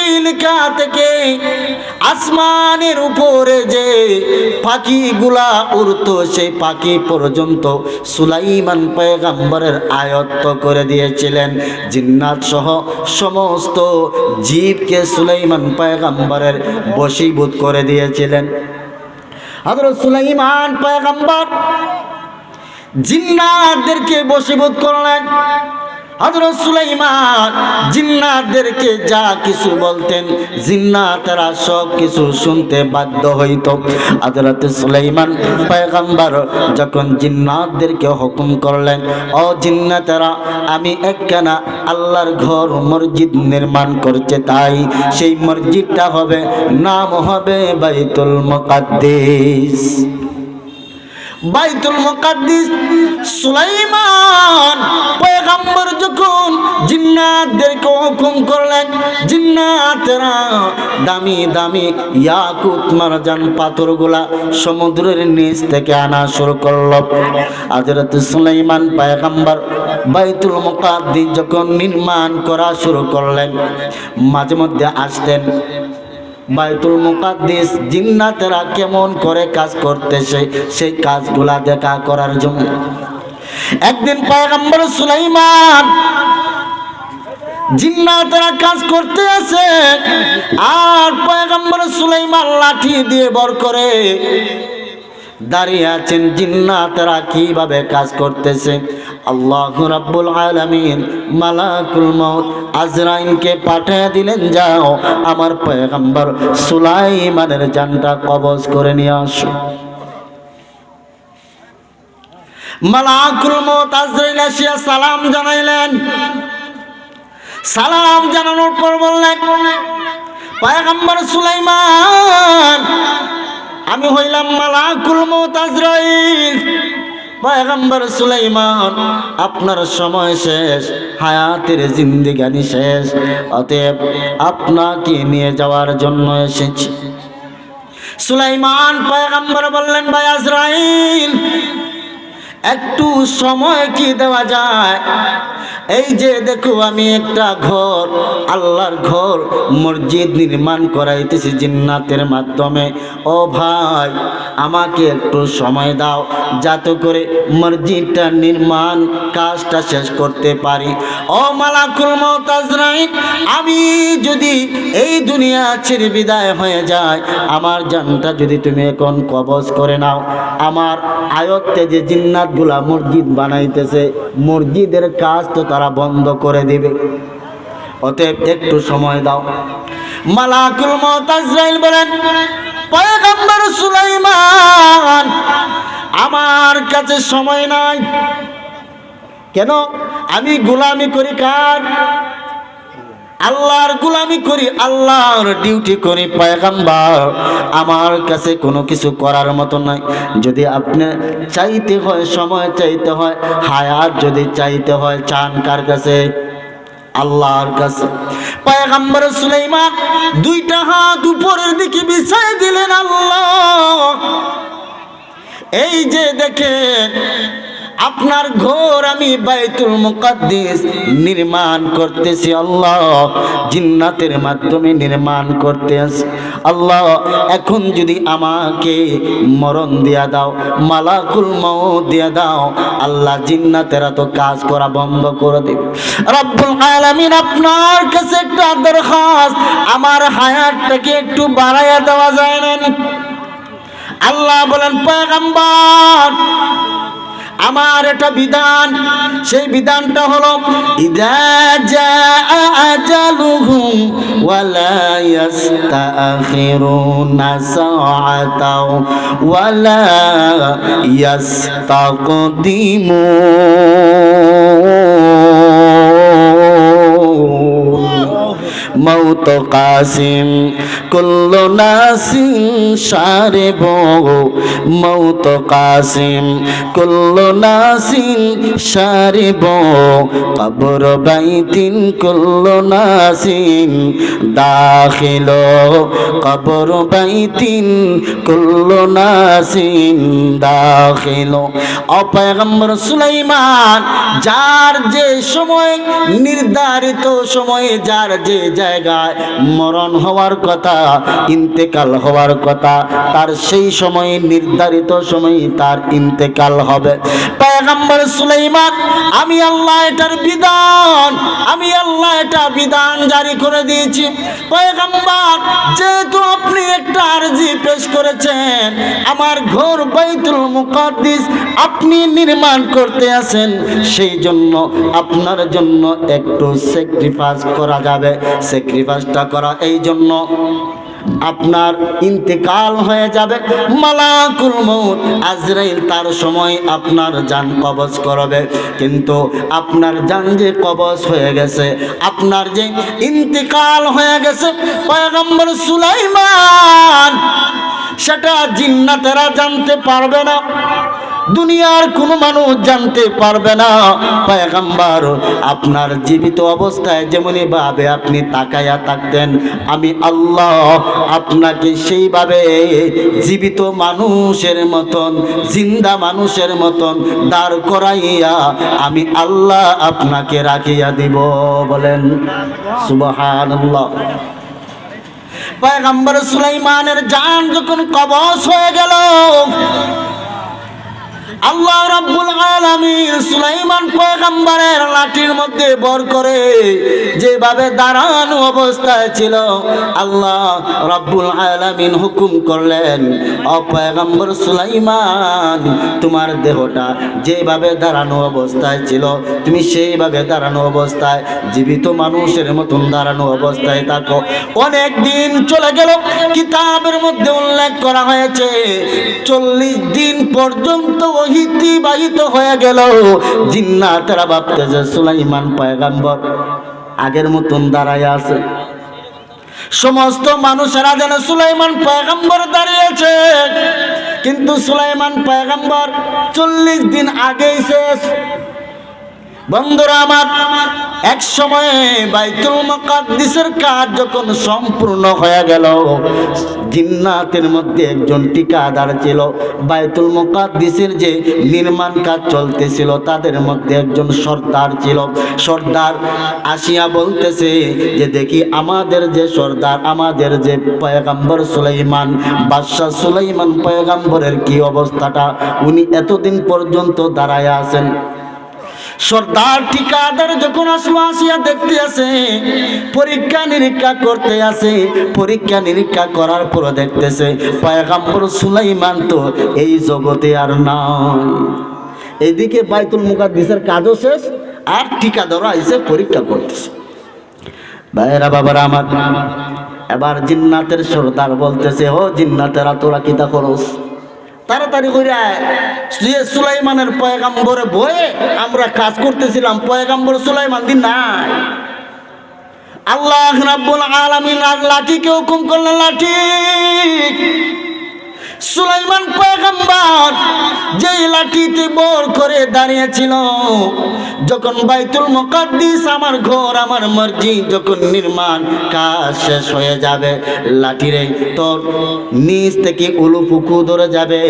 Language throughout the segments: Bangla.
পিপিলিকা থেকে আসমানের উপরে যে পাখিগুলা উড়তো সেই পাখি পর্যন্ত সুলাইমান পয়গম্বরের আয়ত্ত করে দিয়েছিলেন। জিন্নাত সহ সমস্ত জীবকে সুলাইমান পয়গম্বরের বশীভূত করে দিয়েছিলেন। হযরত সুলাইমান পয়গম্বর জিন্নাতদেরকে বশীভূত করলেন। হযরত সুলাইমান জিন্নাতদেরকে যা কিছু বলতেন জিন্নাতেরা সব কিছু শুনতে বাধ্য হইত। হযরত সুলাইমান পয়গম্বর যখন জিন্নাতদেরকে হুকুম করলেন, ও জিন্নাতেরা, আমি একখানা আল্লাহর ঘর মসজিদ নির্মাণ করতে তাই সেই মসজিদটা হবে, নাম হবে বাইতুল মুকাদ্দিস। বাইতুল মুকাদ্দিস সুলাইমান পয়গম্বর যখন জিন্নাতদেরকে হুকুম করলেন, জিন্নাতেরা দামি দামি ইয়াকুত মারজান পাথরগুলা সমুদ্রের নিচ থেকে আনা শুরু করলো। হযরত সুলাইমান পয়গম্বর বাইতুল মুকাদ্দিস যখন নির্মাণ করা শুরু করলেন, মাঝে মধ্যে আসতেন বাইতুল মুকাদ্দিস জিন্নাতেরা কেমন করে কাজ করতেছে সেই কাজগুলা দেখা করার জন্য। একদিন পয়গম্বর সুলাইমান জিন্নাতেরা কাজ করতে আছে, আর পয়গম্বর সুলাইমান লাঠি দিয়ে বর করে দাঁড়িয়ে আছেন। জিন্নাতেরা কিভাবে কাজ করতেছে, আল্লাহ রাব্বুল আলামিন মালাকুল মউত আজরাইলকে পাঠিয়ে দিলেন, যাও আমার পয়গম্বর সুলাইমানের জানটা কবজ করে নিয়ে আসো। মালাকুল মউত আজরাইল আসিয়া সালাম জানাইলেন। সালাম জানানোর পর বললেন, পয়গম্বর সুলাইমান, আমি হইলাম মালাকুল মউত আজরাইল। পয়গম্বর সুলাইমান, আপনার সময় শেষ, হায়াতের জিন্দেগানি শেষ, অতএব আপনাকে নিয়ে যাওয়ার জন্য এসেছি। সুলাইমান পয়গম্বর বললেন, ভাই আজরাইল, একটু সময় কি দেওয়া যায়? এই যে দেখো আমি একটা ঘর, আল্লাহর ঘর মসজিদ নির্মাণ করাইতেছি জিন্নাতের মাধ্যমে। ও ভাই, আমাকে একটু সময় দাও যাতে করে মসজিদটা নির্মাণ কাজটা শেষ করতে পারি। ও মালাকুল মউত আজরাইল, আমি যদি এই দুনিয়া ছেড়ে বিদায় হয়ে যায়, আমার জানটা যদি তুমি এখন কবজ করে নাও, আমার আয়ত্তে যে জিন্নাতগুলা মসজিদ বানাইতেছে মসজিদের কাজ তো তারা বন্ধ করে দিবে, অতএব একটু সময় দাও। মালাকুল মউত আজরাইল বলেন, পয়গম্বর সুলাইমান, আমার কাছে সময় নাই। কেন? আমি গোলামি করি কার? আল্লাহর গোলামি করি, আল্লাহর ডিউটি করি। পয়গম্বর, আমার কাছে কোনো কিছু করার মতো নাই। যদি আপনি চাইতে হয়, সময় চাইতে হয়, হায়াত যদি চাইতে হয়, চান কার কাছে? আল্লাহর কাছে। পয়গম্বর সুলাইমান দুইটা হাত উপরের দিকে বিছাই দিলেন। আল্লাহ, এই যে দেখেন আপনার ঘর আমি বাইতুল মুকাদ্দিস নির্মাণ করতেছি, আল্লাহ জিন্নাতের মাধ্যমে নির্মাণ করতে আছি। আল্লাহ, এখন যদি আমাকে মরণ দিয়া দাও, মালাকুল মউত দিয়া দাও, আল্লাহ জিন্নাতেরা তো কাজ করা বন্ধ করে দেবে। রব্বুল আলামিন, আপনার কাছে একটা দরখাস্ত, আমার হায়াতটাকে একটু বাড়াইয়া দেওয়া যায় না? আল্লাহ বলেন, পয়গম্বর, আমার একটা বিধান, সেই বিধানটা হলো ইযা জাআ আজালুহুম ওয়ালা ইস্তাখিরুনা সাআতাও ওয়ালা ইস্তাকদিমুন। মৌত কাসিম কুল্লু নাসিন শারিব, মৌত কাসিম কুল্লু নাসিন শারিব, কবর বাইতিন কুল্লু নাসিন দাখিল, কবর বাইতিন কুল্লু নাসিন দাখিল। ও পয়গম্বর সুলাইমান, যার যে সময় নির্ধারিত সময়ে যার যে জায়গায় মরণ হওয়ার কথা, ইন্তেকাল হওয়ার কথা, তার সেই সময়ে নির্ধারিত সময়ে তার ইন্তেকাল হবে। পয়গম্বর সুলাইমান, আমি আল্লাহ এটার বিধান, আমি আল্লাহ এটা বিধান জারি করে দিয়েছি। পয়গম্বর, যেহেতু আপনি একটা আরজি পেশ করেছেন, আমার ঘর বাইতুল মুকাদ্দিস আপনি নির্মাণ করতে আছেন, সেই জন্য আপনার জন্য একটু স্যাক্রিফাইস করা যাবে। স্যাক্রিফাইসটা করা এই জন্য আপনার ইন্তেকাল হয়ে যাবে। মালাকুল মউত আজরাইল তার সময় আপনার জান কবজ করবে, কিন্তু আপনার জান যে কবজ হয়ে গেছে, আপনার যে ইন্তেকাল হয়ে গেছে পয়গম্বর সুলাইমান, সেটা জিন্নাতেরা জানতে পারবে না, দুনিয়ার কোনো মানুষ জানতে পারবে না। পয়গম্বর, আপনার জীবিত অবস্থায় যেমনই ভাবে আপনি তাকায়া থাকতেন, আমি আল্লাহ আপনাকে সেইভাবে জীবিত মানুষের মতন, জিন্দা মানুষের মতন দাঁড় করাইয়া আমি আল্লাহ আপনাকে রাখিয়া দিব। বলেন সুবহানাল্লাহ। পয়গম্বর সুলাইমানের জান যখন কবজ হয়ে গেল, আল্লাহ রাব্বুল আলামিন সুলাইমান পয়গম্বরের লাঠির মধ্যে ভর করে যেভাবে দাঁড়ানো অবস্থায় ছিল, আল্লাহ রাব্বুল আলামিন হুকুম করলেন, ও পয়গম্বর সুলাইমান, তোমার দেহটা যেভাবে দাঁড়ানো অবস্থায় ছিল তুমি সেইভাবে দাঁড়ানো অবস্থায় জীবিত মানুষের মতন দাঁড়ানো অবস্থায় থাকো। অনেক দিন চলে গেল, কিতাবের মধ্যে উল্লেখ করা হয়েছে 40 দিন পর্যন্ত অতিবাহিত হয়ে গেল। জিন্নাতেরা ভাবতেছে সুলাইমান পয়গম্বর আগের মতন দাঁড়ায় আছে, সমস্ত মানুষেরা যেন সুলাইমান পয়গম্বর দাঁড়িয়েছে, কিন্তু সুলাইমান পয়গম্বর 40 দিন আগেই শেষ। বন্ধুরা আমার, এক সময়ে বাইতুল মুকাদ্দিসের কাজ যখন সম্পূর্ণ হয়ে গেল, জিন্নাতের মধ্যে একজন ঠিকাদার ছিল, বাইতুল মুকাদ্দিসের যে নির্মাণ কাজ চলতেছিল তাদের মধ্যে একজন সর্দার ছিল। সর্দার আসিয়া বলতেছে যে, দেখি আমাদের যে সর্দার, আমাদের যে পয়গম্বর সুলাইমান, বাদশাহ সুলাইমান পয়গম্বরের কি অবস্থাটা, উনি এতদিন পর্যন্ত দাঁড়ায় আছেন। সর্দার ঠিকাদার যখন আসলো, আসিয়া দেখতে আসে, পরীক্ষা নিরীক্ষা করতে আসে, পরীক্ষা নিরীক্ষা করার পর দেখতেছে পয়গম্বর সুলাইমান তো এই জগতে আর নাই। এইদিকে বাইতুল মুকাদ্দিসের কাজও শেষ, আর ঠিকাদারও আইসে পরীক্ষা করতেছে। ভাইরা বাবারা আমার, এবার জিন্নাতের সর্দার বলতেছে, ও জিন্নাতেরা তোরা কিতা করস, তাড়াতাড়ি করে সুলাইমানের পয়গম্বরে বয়ে আমরা কাজ করতেছিলাম, পয়গম্বর সুলাইমান দিন নাই। আল্লাহ রাব্বুল আলামিন আর লাঠিকে হুকুম করলেন, লাঠি। সুলাইমান পয়গম্বর যেই লাঠিতে বর করে দাঁড়িয়েছিল, যখন বাইতুল মুকাদ্দিস আমার ঘর আমার মসজিদ যখন নির্মাণ কাজ শেষ হয়ে যাবে, লাঠিরে তোর নিচ থেকে উলুপুকু ধরে যাবে,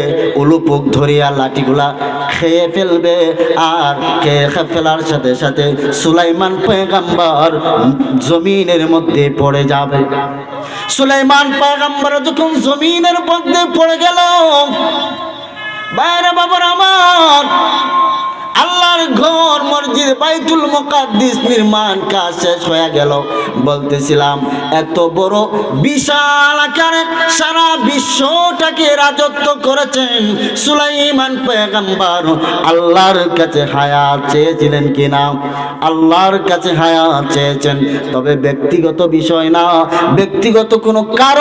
উলুপুক ধরিয়া লাঠিগুলা খেয়ে ফেলবে, আর খেয়ে ফেলার সাথে সাথে সুলাইমান পয়গম্বর জমিনের মধ্যে পড়ে যাবে। সুলাইমান পয়গম্বর যখন জমিনের মধ্যে পড়ে গেল, বাইরে বাবার আমার, আল্লাহর ঘর মসজিদ বাইতুল মুকাদ্দিস নির্মাণ কাজ শেষ হয়ে গেল। বলতেছিলাম এত বড় বিশাল আকারে সারা বিশ্বটাকে রাজত্ব করেছেন সুলাইমান পয়গম্বর। আল্লাহর কাছে হায়াত চেয়েছিলেন কিনা? আল্লাহর কাছে হায়াত চেয়েছেন, তবে ব্যক্তিগত বিষয় না, ব্যক্তিগত কোনো কারণ